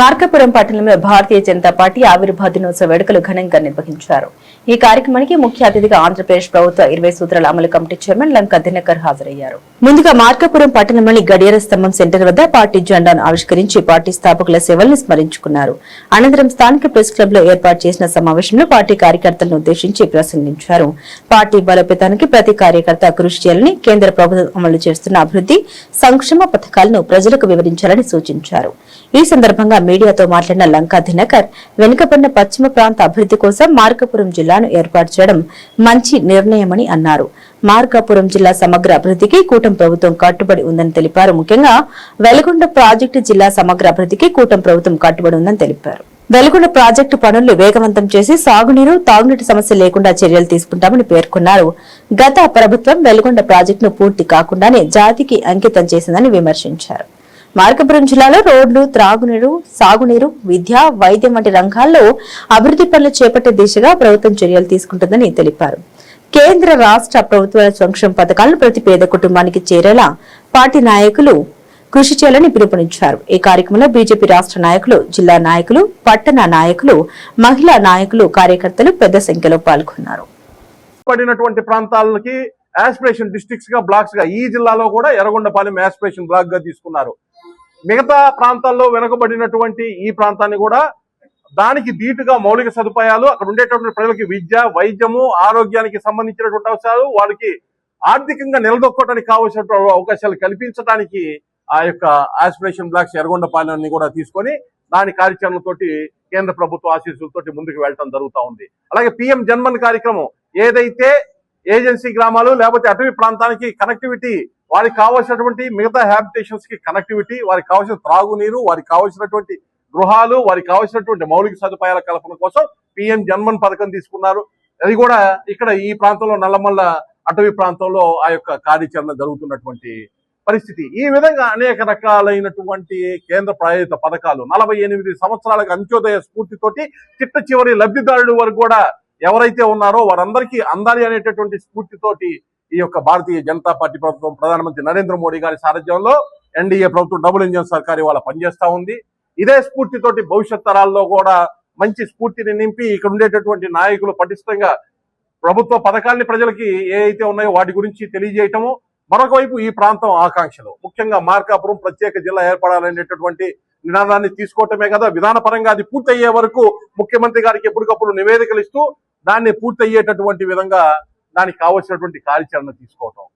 మార్కాపురం పట్టణంలో భారతీయ జనతా పార్టీ ఆవిర్భావ దినోత్సవ వేడుకలు ఘనంగా నిర్వహించారు. ఈ కార్యక్రమానికి ముఖ్య అతిథిగా ఆంధ్రప్రదేశ్ ప్రభుత్వ 20 సూత్రాల అమలు కమిటీ చైర్మన్ లంకా దినకర్ హాజరయ్యారు. ముందుగా మార్కాపురం పట్టణంలోని గడియార స్తంభం సెంటర్ వద్ద పార్టీ జెండాను ఆవిష్కరించి పార్టీ స్థాపకుల సేవలను స్మరించుకున్నారు. అనంతరం స్థానిక ప్రెస్ క్లబ్ లో ఏర్పాటు చేసిన సమావేశంలో పార్టీ కార్యకర్తలను ఉద్దేశించి ప్రసంగించారు. పార్టీ బలోపేతానికి ప్రతి కార్యకర్త కృషి చేయాలని, కేంద్ర ప్రభుత్వం అమలు చేస్తున్న అభివృద్ధి సంక్షేమ పథకాలను ప్రజలకు వివరించాలని సూచించారు. ఈ సందర్భంగా మీడియాతో మాట్లాడిన లంకా దినకర్ వెనుకబడిన పశ్చిమ ప్రాంత అభివృద్ధి కోసం మార్కాపురం జిల్లాను ఏర్పాటు చేయడం మంచి నిర్ణయమని అన్నారు. మార్కాపురం జిల్లా సమగ్ర అభివృద్ధికి కూటమి ప్రభుత్వం కట్టుబడి ఉందని తెలిపారు. ముఖ్యంగా వెలుగొండ ప్రాజెక్టు జిల్లా సమగ్ర అభివృద్ధికి కూటమి ప్రభుత్వం కట్టుబడి ఉందని తెలిపారు. వెలుగొండ ప్రాజెక్టు పనులు వేగవంతం చేసి సాగునీరు, తాగునీటి సమస్య లేకుండా చర్యలు తీసుకుంటామని పేర్కొన్నారు. గత ప్రభుత్వం వెలుగొండ ప్రాజెక్టును పూర్తి కాకుండానే జాతికి అంకితం చేసిందని విమర్శించారు. మార్కాపురం జిల్లాలో రోడ్లు, త్రాగునీరు, సాగునీరు, విద్య, వైద్యం వంటి రంగాల్లో అభివృద్ధి పనులు చేపట్టే దిశగా ప్రభుత్వం చర్యలు తీసుకుంటుందని తెలిపారు. కేంద్ర రాష్ట్ర ప్రభుత్వాల సంక్షేమ పథకాలను ప్రతి పేద కుటుంబానికి చేరేలా పార్టీ నాయకులు కృషి చేయాలని పిలుపునిచ్చారు. ఈ కార్యక్రమంలో బీజేపీ రాష్ట్ర నాయకులు, జిల్లా నాయకులు, పట్టణ నాయకులు, మహిళా నాయకులు, కార్యకర్తలు పెద్ద సంఖ్యలో పాల్గొన్నారు. పడినటువంటి ప్రాంతాలకి యాస్పిరేషన్ డిస్ట్రిక్ట్స్ గా, బ్లాక్స్ గా, ఈ జిల్లాలో కూడా ఎర్రగొండపాలెం యాస్పిరేషన్ బ్లాక్ గా తీసుకున్నారు. మిగతా ప్రాంతాల్లో వెనుకబడినటువంటి ఈ ప్రాంతాన్ని కూడా దానికి ధీటుగా మౌలిక సదుపాయాలు, అక్కడ ఉండేటటువంటి ప్రజలకి విద్య, వైద్యము, ఆరోగ్యానికి సంబంధించినటువంటి అవసరాలు, వాళ్ళకి ఆర్థికంగా నిలదొక్కడానికి కావాల్సినటువంటి అవకాశాలు కల్పించడానికి ఆ యొక్క ఆస్పిరేషన్ బ్లాక్స్ ఎర్రగొండపాలెంని కూడా తీసుకొని దాని కార్యాచరణతోటి కేంద్ర ప్రభుత్వ ఆశీస్సులతోటి ముందుకు వెళ్ళటం జరుగుతూ ఉంది. అలాగే పిఎం జన్మన్ కార్యక్రమం ఏదైతే ఏజెన్సీ గ్రామాలు లేకపోతే అటవీ ప్రాంతానికి కనెక్టివిటీ, వారికి కావాల్సినటువంటి మిగతా హ్యాబిటేషన్స్ కి కనెక్టివిటీ, వారికి కావాల్సిన త్రాగునీరు, వారికి కావాల్సినటువంటి గృహాలు, వారికి కావాల్సినటువంటి మౌలిక సదుపాయాల కల్పన కోసం పిఎం జన్మన్ పథకం తీసుకున్నారు. అది కూడా ఇక్కడ ఈ ప్రాంతంలో నల్లమల్ల అటవీ ప్రాంతంలో ఆ యొక్క కార్యాచరణ జరుగుతున్నటువంటి పరిస్థితి. ఈ విధంగా అనేక రకాలైనటువంటి కేంద్ర ప్రాయోజిత పథకాలు 48 సంవత్సరాలకు అంత్యోదయ స్ఫూర్తితోటి చిట్ట చివరి లబ్ధిదారుల వరకు కూడా ఎవరైతే ఉన్నారో వారందరికీ అందాలి అనేటటువంటి స్ఫూర్తితోటి ఈ యొక్క భారతీయ జనతా పార్టీ ప్రభుత్వం, ప్రధానమంత్రి నరేంద్ర మోడీ గారి సారథ్యంలో ఎన్డీఏ ప్రభుత్వం డబుల్ ఇంజన్ సర్కార్ ఇవాళ పనిచేస్తా ఉంది. ఇదే స్ఫూర్తితోటి భవిష్యత్ తరాల్లో కూడా మంచి స్ఫూర్తిని నింపి ఇక్కడ ఉండేటటువంటి నాయకులు పటిష్టంగా ప్రభుత్వ పథకాల్ని ప్రజలకి ఏ అయితే ఉన్నాయో వాటి గురించి తెలియజేయటము, మరొక వైపు ఈ ప్రాంతం ఆకాంక్షలు, ముఖ్యంగా మార్కాపురం ప్రత్యేక జిల్లా ఏర్పడాలనేటటువంటి నినాదాన్ని తీసుకోవటమే కదా, విధానపరంగా అది పూర్తయ్యే వరకు ముఖ్యమంత్రి గారికి ఎప్పటికప్పుడు నివేదికలు ఇస్తూ దాన్ని పూర్తయ్యేటటువంటి విధంగా దానికి కావలసినటువంటి కార్యాచరణ తీసుకోవటం.